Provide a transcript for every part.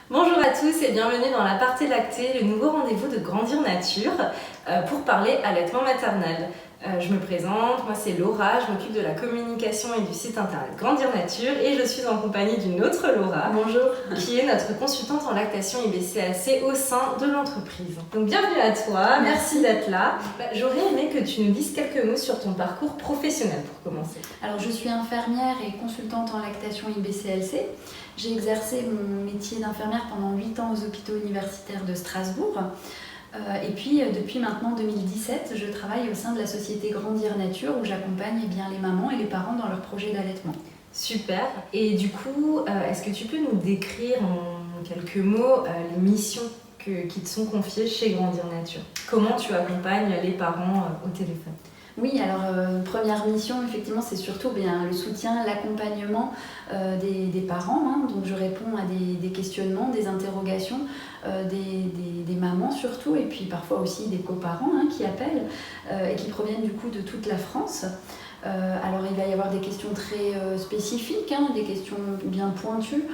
Bonjour à tous et bienvenue dans la partie lactée, le nouveau rendez-vous de Grandir Nature pour parler allaitement maternel. Je me présente, moi c'est Laura, je m'occupe de la communication et du site internet Grandir Nature et je suis en compagnie d'une autre Laura, bonjour, qui est notre consultante en lactation IBCLC au sein de l'entreprise. Donc bienvenue à toi, merci d'être là. J'aurais aimé que tu nous dises quelques mots sur ton parcours professionnel pour commencer. Alors je suis infirmière et consultante en lactation IBCLC. J'ai exercé mon métier d'infirmière pendant 8 ans aux hôpitaux universitaires de Strasbourg. Et puis depuis maintenant 2017, je travaille au sein de la société Grandir Nature où j'accompagne les mamans et les parents dans leur projet d'allaitement. Super. Et du coup, est-ce que tu peux nous décrire en quelques mots les missions qui te sont confiées chez Grandir Nature? Comment tu accompagnes les parents au téléphone? Oui, alors première mission, effectivement, c'est surtout le soutien, l'accompagnement des parents. Donc je réponds à des questionnements, des interrogations des mamans surtout, et puis parfois aussi des coparents qui appellent et qui proviennent du coup de toute la France. Alors il va y avoir des questions très spécifiques, des questions bien pointues.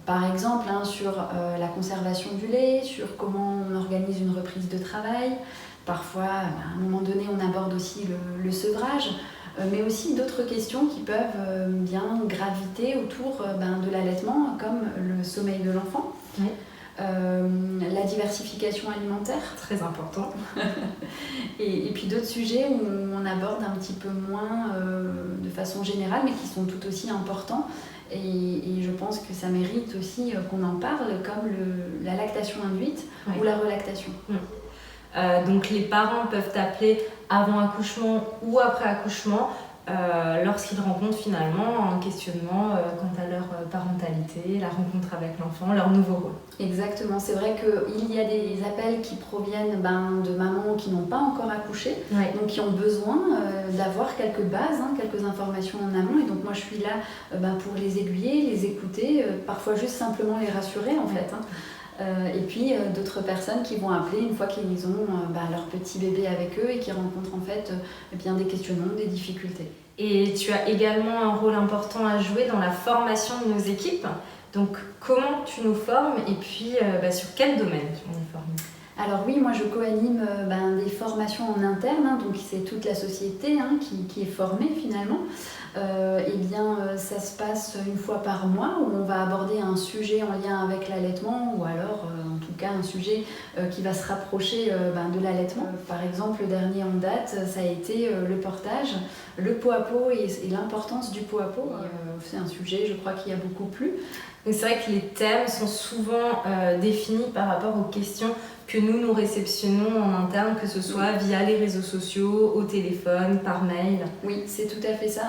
Par exemple, sur la conservation du lait, sur comment on organise une reprise de travail. Parfois, à un moment donné, on aborde aussi le sevrage, mais aussi d'autres questions qui peuvent bien graviter autour de l'allaitement, comme le sommeil de l'enfant, oui. La diversification alimentaire. Très important. et puis d'autres sujets où on aborde un petit peu moins de façon générale, mais qui sont tout aussi importants. Et je pense que ça mérite aussi qu'on en parle, comme la lactation induite ou la relactation. Donc les parents peuvent t'appeler avant accouchement ou après accouchement lorsqu'ils rencontrent finalement un questionnement quant à leur parentalité, la rencontre avec l'enfant, leur nouveau rôle. Exactement, c'est vrai qu'il y a des appels qui proviennent de mamans qui n'ont pas encore accouché, donc qui ont besoin d'avoir quelques bases, quelques informations en amont, et donc moi je suis là pour les aiguiller, les écouter, parfois juste simplement les rassurer en fait. Et puis d'autres personnes qui vont appeler une fois qu'ils ont leur petit bébé avec eux et qui rencontrent en fait des questionnements, des difficultés. Et tu as également un rôle important à jouer dans la formation de nos équipes. Donc comment tu nous formes et puis sur quel domaine tu nous formes? Alors oui, moi je co-anime des formations en interne, donc c'est toute la société qui est formée finalement. Ça se passe une fois par mois où on va aborder un sujet en lien avec l'allaitement ou alors en tout cas un sujet qui va se rapprocher de l'allaitement. Par exemple, le dernier en date, ça a été le portage, le pot à pot et l'importance du pot à pot. C'est un sujet, je crois, qui a beaucoup plu. Donc c'est vrai que les thèmes sont souvent définis par rapport aux questions que nous réceptionnons en interne, que ce soit via les réseaux sociaux, au téléphone, par mail. Oui, c'est tout à fait ça.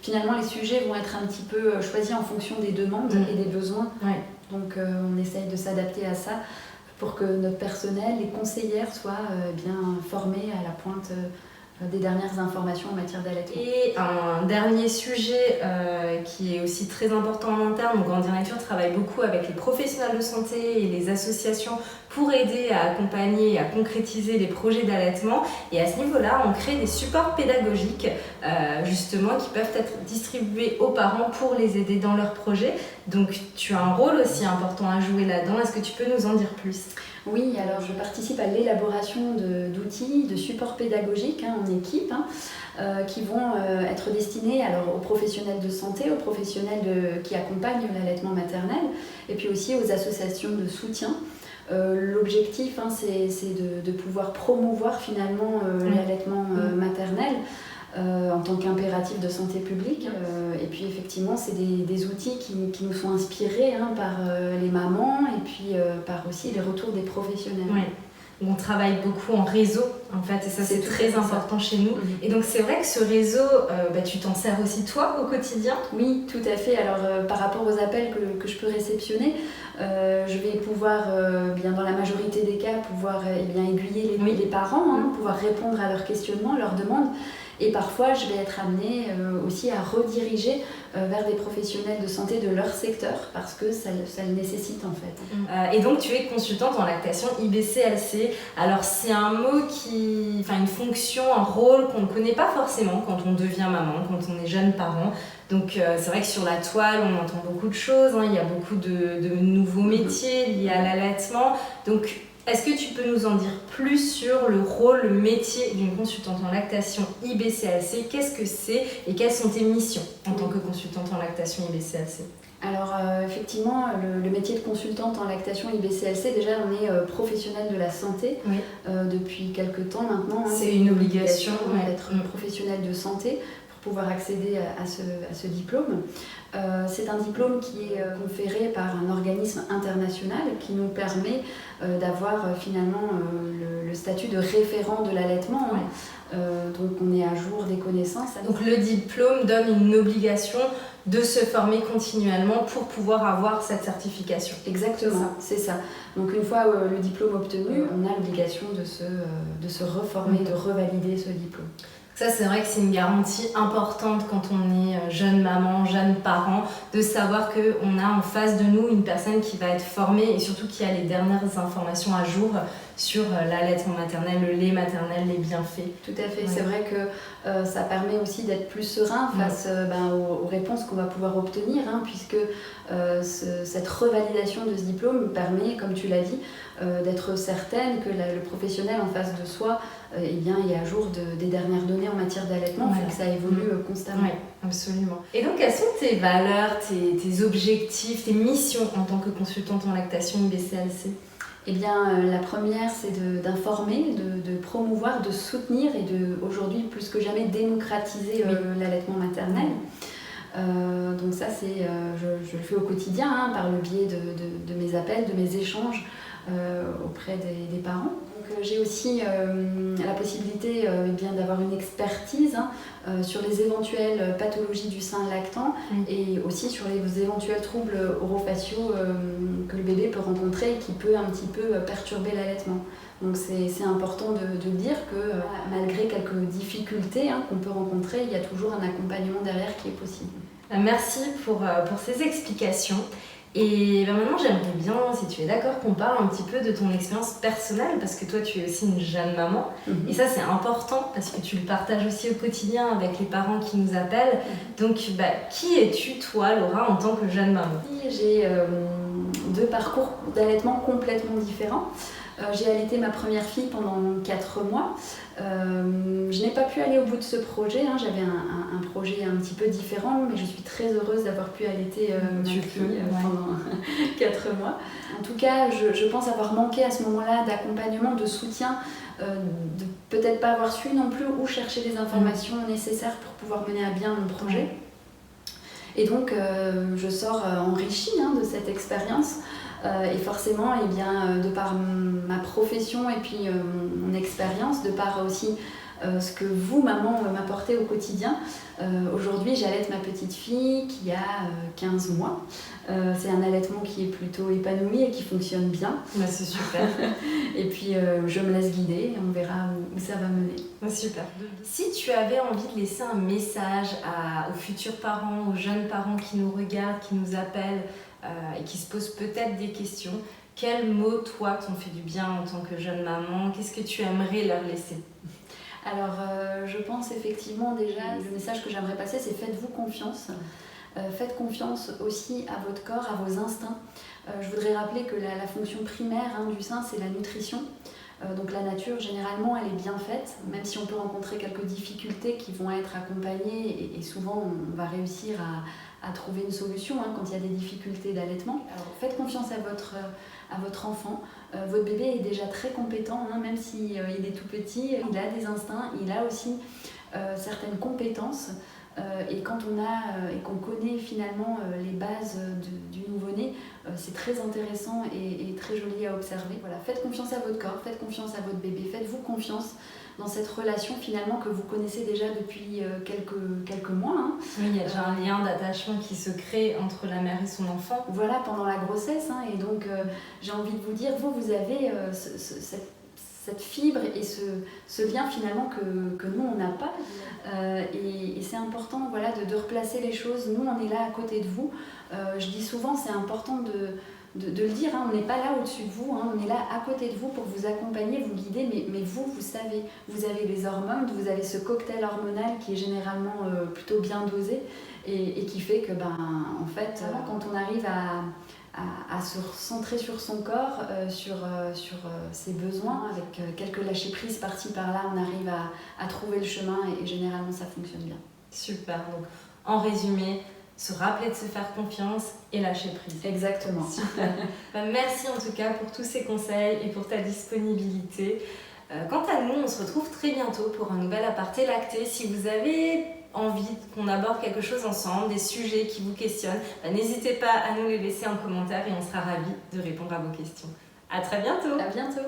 Finalement, les sujets vont être un petit peu choisis en fonction des demandes et des besoins. Donc on essaye de s'adapter à ça pour que notre personnel, les conseillères soient bien formés à la pointe des dernières informations en matière d'allaitement. Et un dernier sujet qui est aussi très important en interne, donc Grandir Nature travaille beaucoup avec les professionnels de santé et les associations pour aider à accompagner et à concrétiser les projets d'allaitement. Et à ce niveau-là, on crée des supports pédagogiques justement qui peuvent être distribués aux parents pour les aider dans leurs projets. Donc tu as un rôle aussi important à jouer là-dedans. Est-ce que tu peux nous en dire plus ? Oui, alors je participe à l'élaboration d'outils, de supports pédagogiques en équipe qui vont être destinés aux professionnels de santé, aux professionnels qui accompagnent l'allaitement maternel et puis aussi aux associations de soutien. L'objectif, c'est de pouvoir promouvoir finalement l'allaitement maternel en tant qu'impératif de santé publique. Et puis effectivement, c'est des outils qui nous sont inspirés par les mamans et puis par aussi les retours des professionnels. Oui. On travaille beaucoup en réseau en fait et ça c'est très important chez nous. Et donc c'est vrai que ce réseau, tu t'en sers aussi toi au quotidien? Oui, tout à fait. Alors par rapport aux appels que je peux réceptionner, je vais pouvoir, dans la majorité des cas, pouvoir aiguiller les parents, pouvoir répondre à leurs questionnements, leurs demandes. Et parfois, je vais être amenée aussi à rediriger vers des professionnels de santé de leur secteur parce que ça le nécessite en fait. Et donc tu es consultante en lactation IBCLC. Alors c'est un mot une fonction, un rôle qu'on ne connaît pas forcément quand on devient maman, quand on est jeune parent. Donc c'est vrai que sur la toile, on entend beaucoup de choses, hein. Il y a beaucoup de nouveaux métiers liés à l'allaitement. Donc est-ce que tu peux nous en dire plus sur le rôle, le métier d'une consultante en lactation IBCLC? Qu'est-ce que c'est et quelles sont tes missions en tant que consultante en lactation IBCLC? Alors effectivement, le métier de consultante en lactation IBCLC, déjà on est professionnel de la santé depuis quelques temps maintenant. Hein, c'est une obligation d'être professionnel de santé pour pouvoir accéder à ce diplôme. C'est un diplôme qui est conféré par un organisme international qui nous permet d'avoir finalement le statut de référent de l'allaitement. Donc on est à jour des connaissances. Donc le diplôme donne une obligation de se former continuellement pour pouvoir avoir cette certification. Exactement, c'est ça. Donc une fois le diplôme obtenu, on a l'obligation de se reformer, de revalider ce diplôme. Ça, c'est vrai que c'est une garantie importante quand on est jeune maman, jeune parent, de savoir qu'on a en face de nous une personne qui va être formée et surtout qui a les dernières informations à jour sur l'allaitement maternel, le lait maternel, les bienfaits. Tout à fait, c'est vrai que ça permet aussi d'être plus serein face aux réponses qu'on va pouvoir obtenir, hein, puisque cette revalidation de ce diplôme permet, comme tu l'as dit, d'être certaine que le professionnel en face de soi est à jour des dernières données en matière d'allaitement, que ça évolue constamment. Oui, absolument. Et donc, quelles sont tes valeurs, tes objectifs, tes missions en tant que consultante en lactation IBCLC? Eh bien, la première, c'est d'informer, de promouvoir, de soutenir et aujourd'hui, plus que jamais, démocratiser l'allaitement maternel. Donc ça, je le fais au quotidien, hein, par le biais de mes appels, de mes échanges auprès des parents. Donc, j'ai aussi la possibilité d'avoir une expertise sur les éventuelles pathologies du sein lactant et aussi sur les éventuels troubles orofaciaux que le bébé peut rencontrer et qui peut un petit peu perturber l'allaitement. Donc c'est important de dire que malgré quelques difficultés qu'on peut rencontrer, il y a toujours un accompagnement derrière qui est possible. Merci pour ces explications. Et maintenant, j'aimerais bien, si tu es d'accord, qu'on parle un petit peu de ton expérience personnelle, parce que toi, tu es aussi une jeune maman. Et ça, c'est important, parce que tu le partages aussi au quotidien avec les parents qui nous appellent. Donc, qui es-tu, toi, Laura, en tant que jeune maman? J'ai 2 parcours d'allaitement complètement différents. J'ai allaité ma première fille pendant 4 mois. Je n'ai pas pu aller au bout de ce projet, hein. J'avais un projet un petit peu différent, mais je suis très heureuse d'avoir pu allaiter ma fille pendant 4 mois. En tout cas, je pense avoir manqué à ce moment-là d'accompagnement, de soutien, de peut-être pas avoir su non plus où chercher les informations nécessaires pour pouvoir mener à bien mon projet. Et donc, je sors enrichie de cette expérience. Et forcément, de par ma profession et puis mon expérience, de par aussi ce que vous, maman, m'apportez au quotidien, aujourd'hui, j'allaite ma petite fille qui a 15 mois. C'est un allaitement qui est plutôt épanoui et qui fonctionne bien. C'est super. Et puis, je me laisse guider et on verra où ça va mener. Super. Si tu avais envie de laisser un message aux futurs parents, aux jeunes parents qui nous regardent, qui nous appellent, et qui se posent peut-être des questions, quels mots, toi, t'ont fait du bien en tant que jeune maman? Qu'est-ce que tu aimerais leur laisser? Alors, je pense effectivement déjà, le message que j'aimerais passer, c'est faites-vous confiance. Faites confiance aussi à votre corps, à vos instincts. Je voudrais rappeler que la fonction primaire du sein, c'est la nutrition. Donc la nature, généralement, elle est bien faite, même si on peut rencontrer quelques difficultés qui vont être accompagnées et souvent on va réussir à trouver une solution quand il y a des difficultés d'allaitement. Alors faites confiance à votre enfant. Votre bébé est déjà très compétent, même s'il est tout petit, il a des instincts, il a aussi certaines compétences. Et quand qu'on connaît finalement les bases du nouveau-né, c'est très intéressant et très joli à observer. Voilà, faites confiance à votre corps, faites confiance à votre bébé, faites-vous confiance dans cette relation finalement que vous connaissez déjà depuis quelques mois. Oui, il y a déjà un lien d'attachement qui se crée entre la mère et son enfant. Voilà, pendant la grossesse. Et donc j'ai envie de vous dire, vous avez cette fibre et ce lien finalement que nous, on n'a pas. Et c'est important voilà, de replacer les choses. Nous, on est là à côté de vous. Je dis souvent, c'est important de le dire, hein, on n'est pas là au-dessus de vous, hein, on est là à côté de vous pour vous accompagner, vous guider, mais vous savez, vous avez les hormones, vous avez ce cocktail hormonal qui est généralement plutôt bien dosé et qui fait que, en fait, quand on arrive à se recentrer sur son corps, sur ses besoins, avec quelques lâcher-prise par-ci par-là, on arrive à trouver le chemin et généralement ça fonctionne bien. Super, donc en résumé, se rappeler de se faire confiance et lâcher prise. Exactement. Super. Merci en tout cas pour tous ces conseils et pour ta disponibilité. Quant à nous, on se retrouve très bientôt pour un nouvel aparté lacté. Si vous avez envie qu'on aborde quelque chose ensemble, des sujets qui vous questionnent, n'hésitez pas à nous les laisser en commentaire et on sera ravis de répondre à vos questions. À très bientôt. À bientôt.